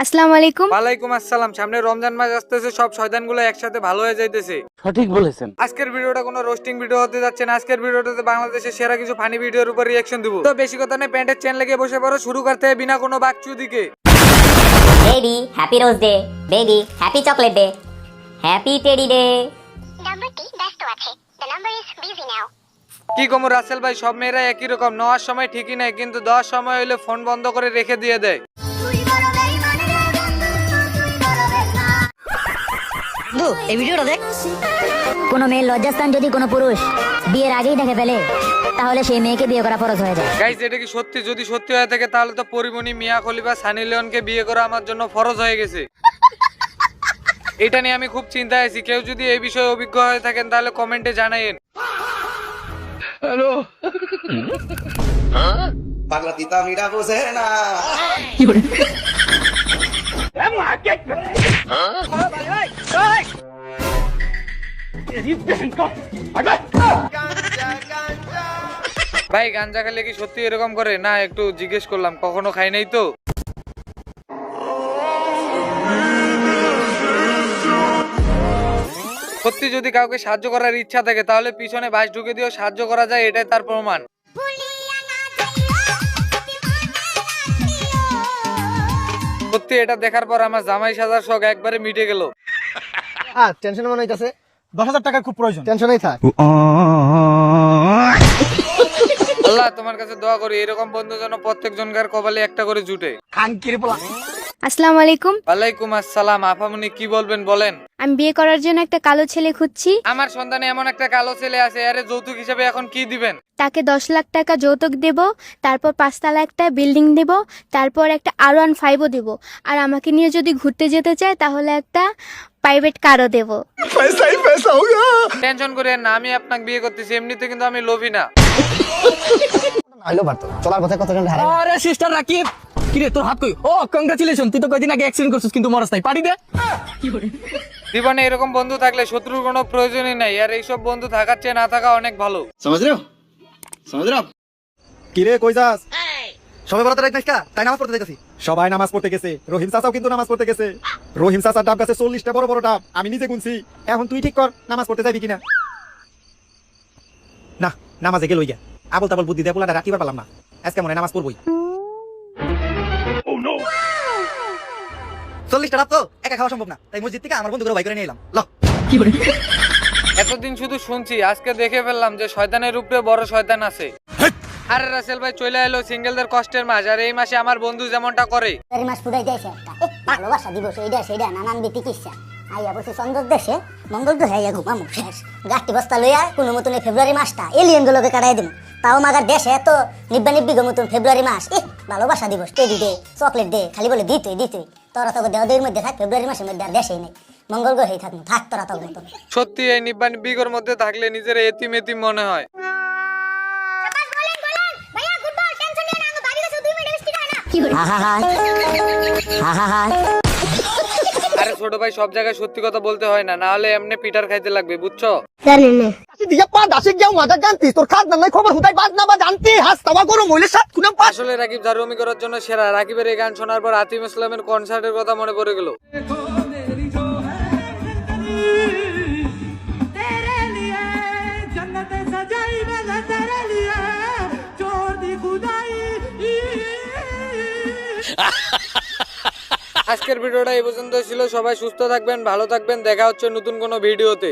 আসসালামু আলাইকুম। ওয়ালাইকুম আসসালাম। সামনে রমজান মাস আসতেছে, সব শয়তানগুলো একসাথে ভালো হয়ে যাইতেছে। সঠিক বলেছেন। আজকের ভিডিওটা কোনো রোস্টিং ভিডিও হতে যাচ্ছে না। আজকের ভিডিওটাতে বাংলাদেশের সেরা কিছু ফানি ভিডিওর উপর রিঅ্যাকশন দিব। তো বেশি কথা নেই, প্যান্টের চেন লাগিয়ে বসে পড়ো, শুরু করতে হবে বিনা কোনো বাকচুদিকে। Baby, happy rose day. Baby, happy chocolate day. Happy teddy day. নাম্বারটি ব্যস্ত আছে। The number is busy now. কি কমু রাসেল ভাই, সব মেয়েরা একই রকম, নেওয়ার সময় ঠিকই নাই কিন্তু দেওয়ার সময় হইলে ফোন বন্ধ করে রেখে দিয়ে দেয়। বন্ধু, এই ভিডিওটা দেখ। কোন মেয়ের লজ্জাস্থান যদি কোনো পুরুষ বিয়ের আগেই দেখে ফেলে, তাহলে সেই মেয়েকে বিয়ে করা ফরজ হয়ে যায়। গাইস, এটা কি সত্যি? যদি সত্যি হয়ে থাকে তাহলে তো পরিমণি, মিয়া খলিফা, সানি লিওনকে বিয়ে করা আমার জন্য ফরজ হয়ে গেছে। এটা নিয়ে আমি খুব চিন্তায় আছি। কেউ যদি এই বিষয়ে অভিজ্ঞ হয়ে থাকেন তাহলে কমেন্টে জানাইন। পাগলা তিতা মিরা বোঝে না। ভাই, গাঞ্জা খেলে কি সত্যি এরকম করে? না, একটু জিজ্ঞেস করলাম, কখনো খাই নাই তো। সত্যি যদি কাউকে সাহায্য করার ইচ্ছা থাকে তাহলে পিছনে বাঁশ ঢুকে দিয়েও সাহায্য করা যায়, এটাই তার প্রমাণ। সত্যি এটা দেখার পর আমার জামাই সাজার শখ একবারে মিটে গেল। টেনশন মনে হইতাছে। 10,000 টাকার খুব প্রয়োজন। টেনশনই থাক। আল্লাহ, তোমার কাছে দোয়া করি এরকম বন্ধু যেন প্রত্যেক জনকার কপালে একটা করে জুটে। আসসালামু আলাইকুম। ওয়ালাইকুম আসসালাম। আপামনি কি বলবেন বলেন। আমি বিয়ে করার জন্য একটা কালো ছেলে খুঁজছি। আমার সন্তানে এমন একটা কালো ছেলে আছে, আরে যৌতুক হিসেবে এখন কি দিবেন? তাকে 10 লাখ টাকা যৌতুক দেব, তারপর 5 তলা একটা বিল্ডিং দেব, তারপর একটা R15ও দেব। আর আমাকে নিয়ে যদি ঘুরতে যেতে চায় তাহলে একটা প্রাইভেট কারও দেব। টেনশন করেন না, আমি আপনাকে বিয়ে করতেছি। এমনিতে কিন্তু আমি লোভী না। আইলো পারতো চলার পথে কতজন হারে। আরে সিস্টার রাকিব, কি রে তোর হাত কই? ও কংগ্রাচুলেশন, তুই তো কয়দিন আগে অ্যাক্সিডেন্ট করছিস কিন্তু মরস নাই। পার্টি দে। জীবনে এরকম বন্ধু থাকলে শত্রুর কোনো প্রয়োজনই নাই। আর এইসব বন্ধু থাকার চেয়ে না থাকা অনেক ভালো। समझ रहे हो? समझ रहे हो आप? কি রে কই যাস? সবাই বলতে রাইত নাইকা তাই নামাজ পড়তে যাইতাছি। সবাই নামাজ পড়তে গেছে, রহিম চাচাও কিন্তু নামাজ পড়তে গেছে। রহিম চাচার ডাব গাছে 40টা বড় বড় ডাব, আমি নিজে গুনছি। এখন তুই ঠিক কর নামাজ পড়তে যাবি কিনা। না, নামাজে গেল গিয়া আবল তাবল বুদ্ধি দিয়ে পোলাটা রাখিবার পারলাম না। আজকে মনে হয় নামাজ পড়বই। 40টা রাত তো একা খাওয়া সম্ভব না, তাই মসজিদ থেকে আমার বন্ধুগুলো বাই করে নিয়ে এলাম। ল এতদিন শুধু শুনছি, আজকে দেখে ফেললাম যে শয়তানের উপরে বড় শয়তান আছে। আরে রাসেল ভাই, চলে এলো সিঙ্গেলদের কষ্টের মাস। আর এই মাসে আমার বন্ধু যেমনটা করে। ফেব্রুয়ারি মাস পুরাই যাইছে একটা। ভালোবাসা দিবস এইটা সেইটা নানান চিকিৎসা। আইয়া বসে চন্দ্র দেশে মঙ্গল তো হইয়া ঘুমামু শেষ। গাছটি বস্তা লইয়া কোনো মতন এই ফেব্রুয়ারি মাসটা এলিয়েন গুলোকে কাটাই দিন। তাও মাগার দেশে এত নিব্বা নিব্বি মতন ফেব্রুয়ারি মাস। ভালোবাসা দিবস, টেডি দে, চকলেট দে, খালি বলে দিতই দিতই। তোরা তোকে দেওয়াদের মধ্যে থাক, ফেব্রুয়ারি মাসের মধ্যে আর দেশেই নেই। মঙ্গল গ্রহেই থাক তোরা তোর মতন। সত্যি এই নিব্বা নিব্বিগর মধ্যে থাকলে নিজের এতিম এতিম মনে হয়। আরে ছোট ভাই, সব জায়গায় সত্যি কথা বলতে হয় না, না হলে এমনি পিটার খাইতে লাগবে, বুঝছো? দিয়া পা দাসে গিয়া মাদা জানতি তোর খাদ নাই খবর হুদাই বাদ না বা জানতি হাস তাওয়া করো মইলে সাত কুনাম পাস। আসলে রাকিব জারুমি করার জন্য সেরা। রাকিবের এই গান শোনার পর আতিম ইসলামের কনসার্টের কথা মনে পড়ে গেল। আজকের ভিডিওটা এই পর্যন্ত ছিল। সবাই সুস্থ থাকবেন, ভালো থাকবেন। দেখা হচ্ছে নতুন কোনো ভিডিওতে।